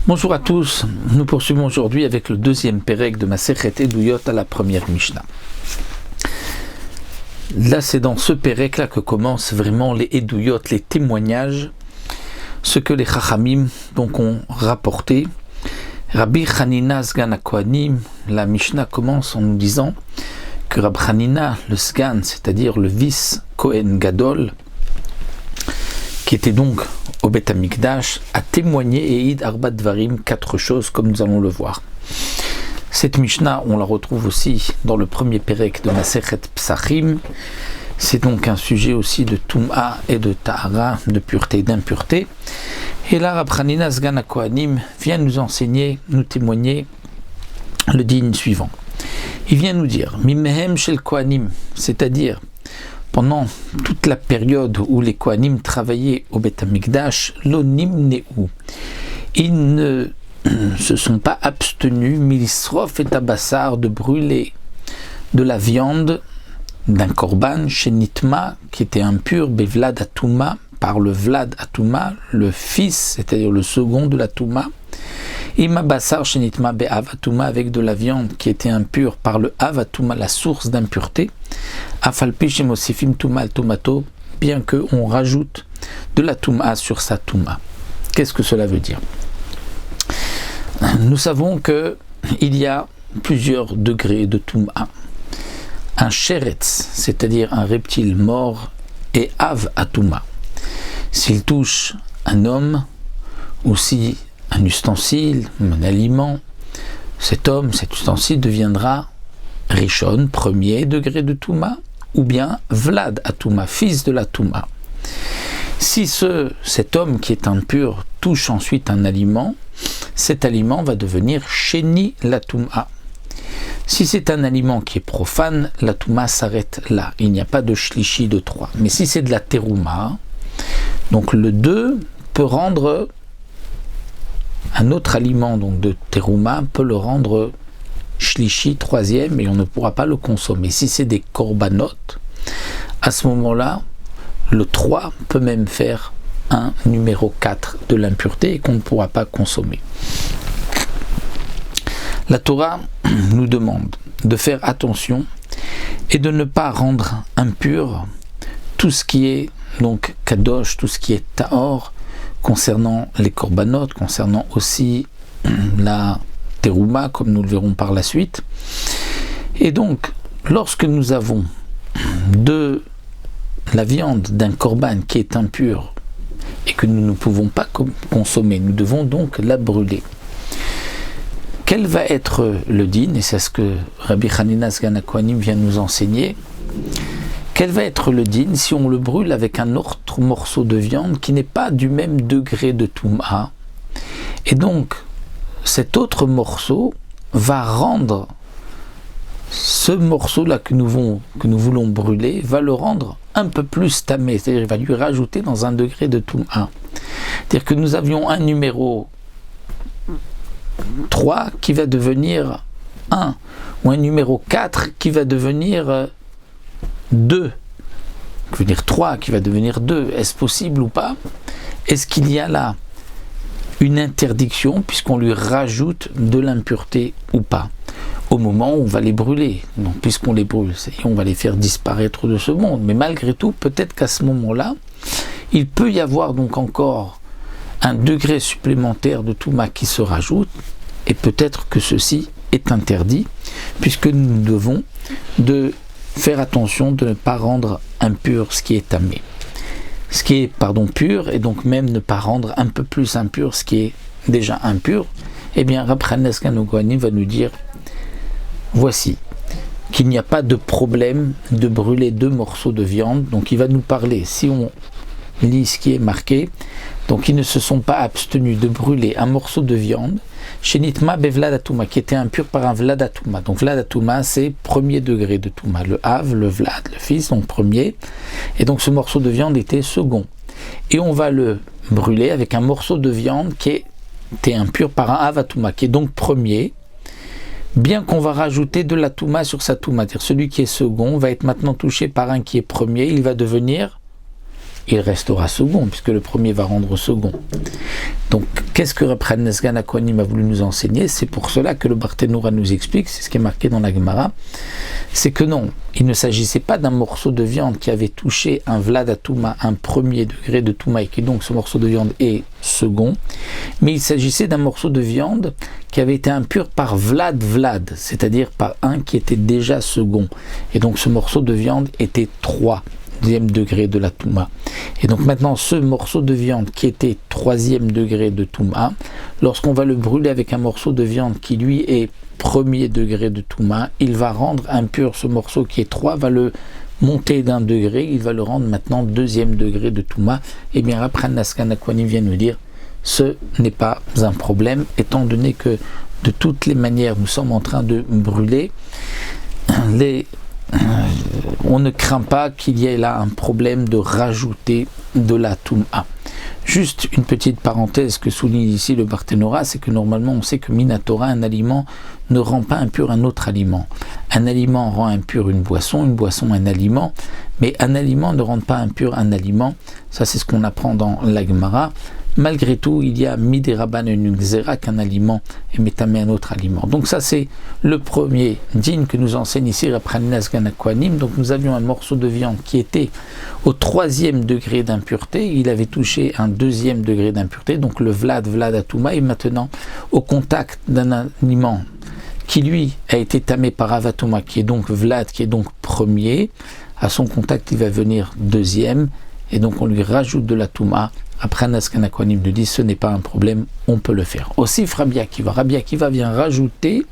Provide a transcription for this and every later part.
Bonjour à tous, nous poursuivons aujourd'hui avec le deuxième pérec de Masechet Eduyot à la première Mishnah. Là, c'est dans ce pérec-là que commencent vraiment les Eduyot, les témoignages, ce que les Chachamim donc ont rapporté. Rabbi Hanina Sgan HaKohanim, la Mishnah commence en nous disant que Rabbi Hanina, le Sgan, c'est-à-dire le vice Kohen Gadol, qui était donc au Beth Amikdash, a témoigné et id arba dvarim, 4 choses, comme nous allons le voir. Cette Mishnah, on la retrouve aussi dans le premier pérec de Masechet Psachim. C'est donc un sujet aussi de Tum'a et de Tahara, de pureté et d'impureté. Et là, Rabbi Hanina Sgan HaKohanim vient nous enseigner, nous témoigner le digne suivant. Il vient nous dire, Mimehem shel Kohanim, c'est-à-dire pendant toute la période où les Kohanim travaillaient au Beth Amikdash, l'onim ne'u, ils ne se sont pas abstenus, milisrof et tabassar, de brûler de la viande d'un korban chez Nitma, qui était impur, bevlad atuma, par le vlad atuma, le fils, c'est-à-dire le second de la touma, ima bassar chez Nitma be'av atuma, avec de la viande qui était impure par le av atuma, la source d'impureté, afalpi chez mosifim tuma al tomato, bien qu'on rajoute de la touma sur sa touma. Qu'est-ce que cela veut dire? Nous savons que il y a plusieurs degrés de touma. Un sheretz, c'est-à-dire un reptile mort, et av atuma. S'il touche un homme, ou si un ustensile, un aliment, cet homme, cet ustensile deviendra rishon, premier degré de touma, ou bien vlad atuma, fils de la touma. Si cet homme qui est impur touche ensuite un aliment, cet aliment va devenir sheni la touma. Si c'est un aliment qui est profane, la touma s'arrête là. Il n'y a pas de shlishi de 3. Mais si c'est de la terouma, donc le 2 peut rendre un autre aliment donc de terouma, peut le rendre shlishi, 3e, et on ne pourra pas le consommer. Si c'est des korbanot, à ce moment-là, le 3 peut même faire un numéro 4 de l'impureté et qu'on ne pourra pas consommer. La Torah nous demande de faire attention et de ne pas rendre impur tout ce qui est donc kadosh, tout ce qui est tahor, concernant les korbanot, concernant aussi la terouma, comme nous le verrons par la suite. Et donc, lorsque nous avons de la viande d'un korban qui est impure et que nous ne pouvons pas consommer, nous devons donc la brûler. Quel va être le din, et c'est ce que Rabbi Hanina Sgan HaKohanim vient nous enseigner, quel va être le din si on le brûle avec un autre morceau de viande qui n'est pas du même degré de touma, et donc cet autre morceau va rendre ce morceau-là que nous voulons brûler, va le rendre un peu plus tamé, c'est-à-dire il va lui rajouter dans un degré de touma. C'est-à-dire que nous avions un numéro 3 qui va devenir 1, ou un numéro 4 qui va devenir 2, qui veut dire 3 qui va devenir 2. Est-ce possible ou pas? Est-ce qu'il y a là une interdiction puisqu'on lui rajoute de l'impureté ou pas au moment où on va les brûler? Donc puisqu'on les brûle, on va les faire disparaître de ce monde, mais malgré tout, peut-être qu'à ce moment-là, il peut y avoir donc encore un degré supplémentaire de touma qui se rajoute, et peut-être que ceci est interdit, puisque nous devons faire attention de ne pas rendre impur ce qui est tamé. Ce qui est, pur, et donc même ne pas rendre un peu plus impur ce qui est déjà impur. Eh bien, Rabbi Hanina Sgan HaKohanim va nous dire, voici, qu'il n'y a pas de problème de brûler 2 morceaux de viande. Donc il va nous parler, si on lit ce qui est marqué, donc ils ne se sont pas abstenus de brûler un morceau de viande chez Nitma bevlad atuma, qui était impur par un vlad atuma. Donc vlad atuma, c'est premier degré de touma, le av, le vlad, le fils, donc premier, et donc ce morceau de viande était second, et on va le brûler avec un morceau de viande qui était impur par un av atuma, qui est donc premier, bien qu'on va rajouter de la touma sur sa touma, c'est-à-dire celui qui est second va être maintenant touché par un qui est premier, il va devenir il restera second, puisque le premier va rendre second. Donc, qu'est-ce que Reb Chanan Sgan HaKohanim a voulu nous enseigner? C'est pour cela que le Barthénoura nous explique, c'est ce qui est marqué dans la Gemara, c'est que non, il ne s'agissait pas d'un morceau de viande qui avait touché un Vlad Atouma, un premier degré de Touma, et qui donc ce morceau de viande est second, mais il s'agissait d'un morceau de viande qui avait été impur par Vlad, c'est-à-dire par un qui était déjà second. Et donc ce morceau de viande était 3e degré de la Touma. Et donc maintenant ce morceau de viande qui était 3e degré de Touma, lorsqu'on va le brûler avec un morceau de viande qui lui est 1er degré de Touma, il va rendre impur ce morceau qui est 3, va le monter d'un degré, il va le rendre maintenant 2e degré de Touma. Et bien Reb Chanan Sgan HaKohanim vient nous dire, ce n'est pas un problème, étant donné que de toutes les manières nous sommes en train de brûler, on ne craint pas qu'il y ait là un problème de rajouter de la Touma. Juste une petite parenthèse que souligne ici le Barthénoura, c'est que normalement on sait que Minatora, un aliment ne rend pas impur un autre aliment. Un aliment rend impur une boisson un aliment, mais un aliment ne rend pas impur un aliment. Ça c'est ce qu'on apprend dans la Gemara. Malgré tout, il y a midé rabban une xéra qu'un aliment est métamé un autre aliment. Donc ça c'est le premier din que nous enseigne ici Reb Chanan Sgan HaKohanim. Donc nous avions un morceau de viande qui était au 3e degré d'impureté, il avait touché un 2e degré d'impureté, donc le Vlad Atouma est maintenant au contact d'un aliment qui lui a été tamé par Avatouma, qui est donc Vlad, qui est donc 1er. À son contact il va venir 2e, et donc on lui rajoute de la Touma. Après Chanan Sgan HaKohanim nous dit ce n'est pas un problème, on peut le faire. Aussi Rabbi Akiva vient rajouter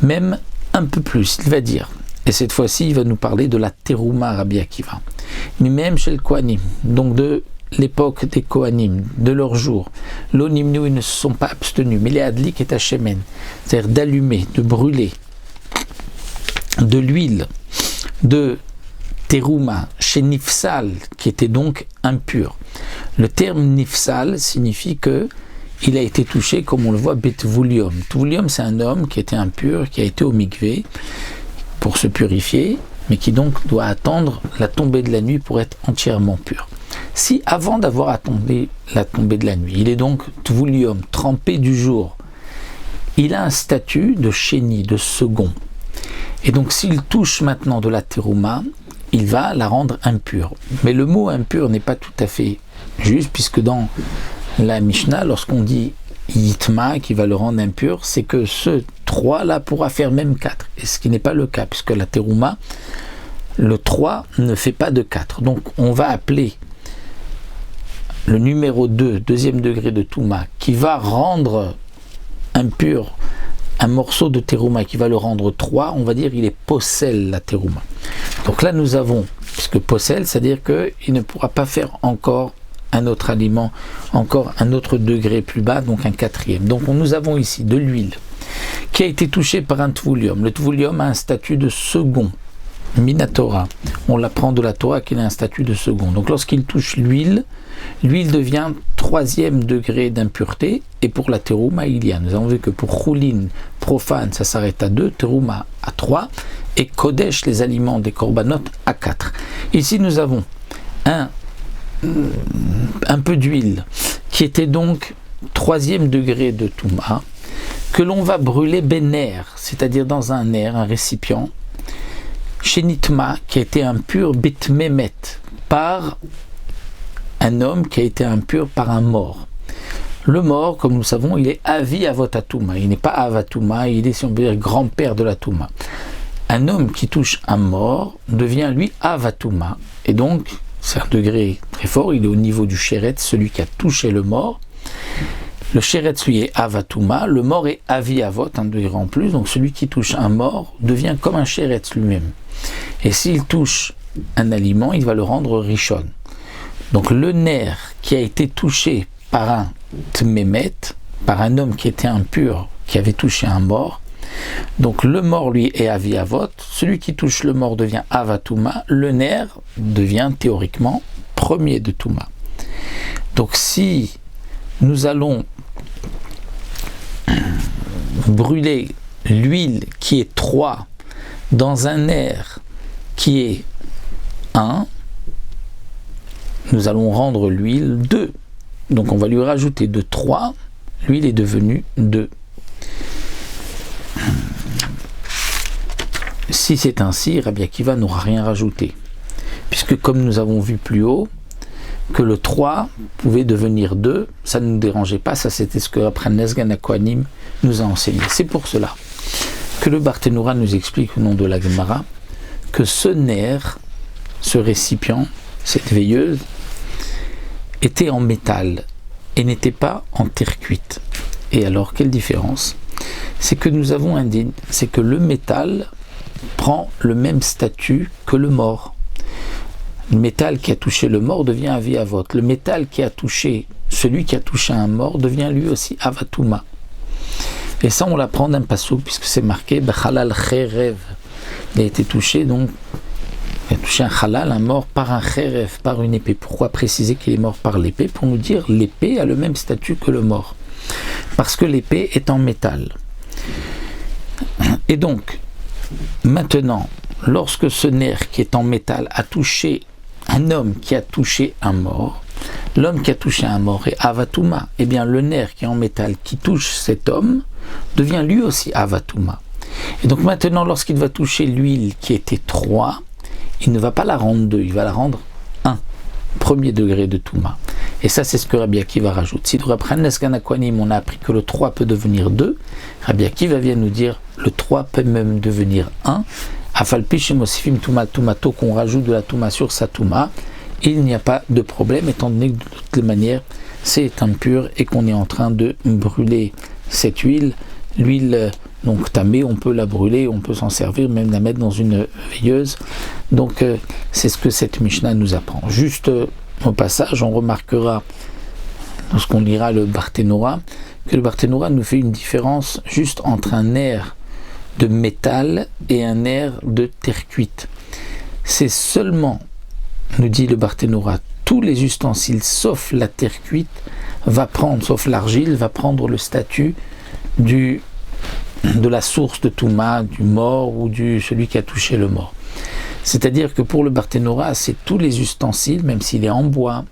même un peu plus, il va dire, et cette fois-ci il va nous parler de la terouma Rabbi Akiva, mais même chez le Kohanim, donc de l'époque des Kohanim, de leur jour, l'onimnu ils ne se sont pas abstenus, mais les adlik et hachemen, c'est-à-dire d'allumer, de brûler de l'huile, de terouma chez Nifsal, qui était donc impur. Le terme Nifsal signifie que il a été touché, comme on le voit, Betvulium. Tvulium, c'est un homme qui était impur, qui a été au mikvé pour se purifier, mais qui donc doit attendre la tombée de la nuit pour être entièrement pur. Si avant d'avoir attendu la tombée de la nuit, il est donc Tvulium, trempé du jour, il a un statut de chéni, de second. Et donc s'il touche maintenant de la terouma, il va la rendre impure. Mais le mot impur n'est pas tout à fait juste, puisque dans la Mishnah, lorsqu'on dit Yitma, qui va le rendre impur, c'est que ce 3 là pourra faire même 4, et ce qui n'est pas le cas, puisque la terouma, le 3 ne fait pas de 4. Donc on va appeler le numéro 2, 2e degré de Touma, qui va rendre impur un morceau de terouma, qui va le rendre 3, on va dire il est possel la terouma. Donc là nous avons, puisque possel, c'est-à-dire qu'il ne pourra pas faire encore un autre aliment, encore un autre degré plus bas, donc un 4e. Donc nous avons ici de l'huile qui a été touchée par un tvulium. Le tvulium a un statut de second, minatora. On l'apprend de la Torah qu'il a un statut de second. Donc lorsqu'il touche l'huile, l'huile devient 3e degré d'impureté, et pour la terouma il y a. Nous avons vu que pour choulin, profane, ça s'arrête à 2, terouma à 3, et kodesh, les aliments des korbanot, à 4. Ici nous avons un peu d'huile qui était donc 3e degré de Touma, que l'on va brûler bener, c'est-à-dire dans un air, un récipient, chez Nitma, qui a été impur bitmemet, par un homme qui a été impur par un mort. Le mort, comme nous savons, il est avi avot Touma, il n'est pas avatouma, il est, si on veut dire, grand-père de la Touma. Un homme qui touche un mort devient lui avatouma, et donc c'est un degré très fort, il est au niveau du chéret, celui qui a touché le mort. Le chéret, lui, est avatouma, le mort est avi avot, un degré en plus, donc celui qui touche un mort devient comme un chéret lui-même. Et s'il touche un aliment, il va le rendre rishon. Donc le nerf qui a été touché par un tmemet, par un homme qui était impur, qui avait touché un mort, donc le mort lui est avi avot, celui qui touche le mort devient avatouma, le nerf devient théoriquement 1er de Touma. Donc si nous allons brûler l'huile qui est 3 dans un nerf qui est 1, nous allons rendre l'huile 2. Donc on va lui rajouter de 3, l'huile est devenue 2. Si c'est ainsi, Rabbi Akiva n'aura rien rajouté. Puisque comme nous avons vu plus haut, que le 3 pouvait devenir 2, ça ne nous dérangeait pas, ça c'était ce que après Nesgan HaKohanim nous a enseigné. C'est pour cela que le Barthénoura nous explique au nom de la Gemara que ce nerf, ce récipient, cette veilleuse, était en métal et n'était pas en terre cuite. Et alors, quelle différence? C'est que nous avons indiqué, c'est que le métal prend le même statut que le mort. Le métal qui a touché le mort devient avi avot. Le métal qui a touché, celui qui a touché un mort devient lui aussi avatuma. Et ça, on l'apprend d'un passouk, puisque c'est marqué Bechalal cherev. Il a été touché, donc, il a touché un halal, un mort, par un cherev, par une épée. Pourquoi préciser qu'il est mort par l'épée? Pour nous dire l'épée a le même statut que le mort. Parce que l'épée est en métal. Et donc, maintenant, lorsque ce nerf qui est en métal a touché un homme qui a touché un mort, l'homme qui a touché un mort est avatuma, eh bien le nerf qui est en métal qui touche cet homme devient lui aussi avatuma. Et donc maintenant, lorsqu'il va toucher l'huile qui était 3, il ne va pas la rendre 2, il va la rendre 1, premier degré de Touma. Et ça, c'est ce que Rabbi Akiva rajoute. Si nous apprenons Nesgan HaKohanim, on a appris que le 3 peut devenir 2, Rabbi Akiva vient nous dire le 3 peut même devenir 1, Afalpi shemosifim Touma Toumato, qu'on rajoute de la Touma sur sa Touma, il n'y a pas de problème, étant donné que de toutes les manières, c'est impur et qu'on est en train de brûler cette huile. L'huile, donc tamée, on peut la brûler, on peut s'en servir, même la mettre dans une veilleuse. Donc c'est ce que cette Mishnah nous apprend. Juste au passage, on remarquera, lorsqu'on lira le Barthénoura, que le Barthénoura nous fait une différence juste entre un nerf de métal et un nerf de terre cuite. C'est seulement, nous dit le Barthénoura, tous les ustensiles, sauf la terre cuite, va prendre, sauf l'argile, va prendre le statut de la source de Touma, du mort ou celui qui a touché le mort. C'est-à-dire que pour le Barthénoura, c'est tous les ustensiles, même s'il est en bois,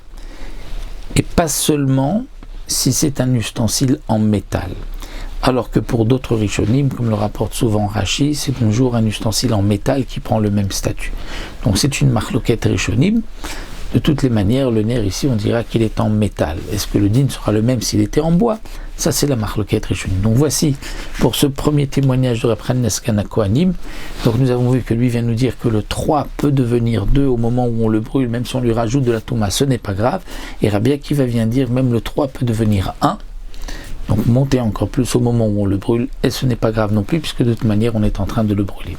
et pas seulement si c'est un ustensile en métal. Alors que pour d'autres Rishonim, comme le rapporte souvent Rashi, c'est toujours un ustensile en métal qui prend le même statut. Donc c'est une marloquette Rishonim. De toutes les manières, le nerf ici, on dira qu'il est en métal. Est-ce que le din sera le même s'il était en bois? Ça, c'est la marloquette Rishonim. Donc voici, pour ce premier témoignage de Rabbi Nesgan HaKohanim, donc nous avons vu que lui vient nous dire que le 3 peut devenir 2 au moment où on le brûle, même si on lui rajoute de la Touma, ce n'est pas grave. Et Rabbi Akiva vient dire même le 3 peut devenir 1. Donc monter encore plus au moment où on le brûle, et ce n'est pas grave non plus, puisque de toute manière on est en train de le brûler.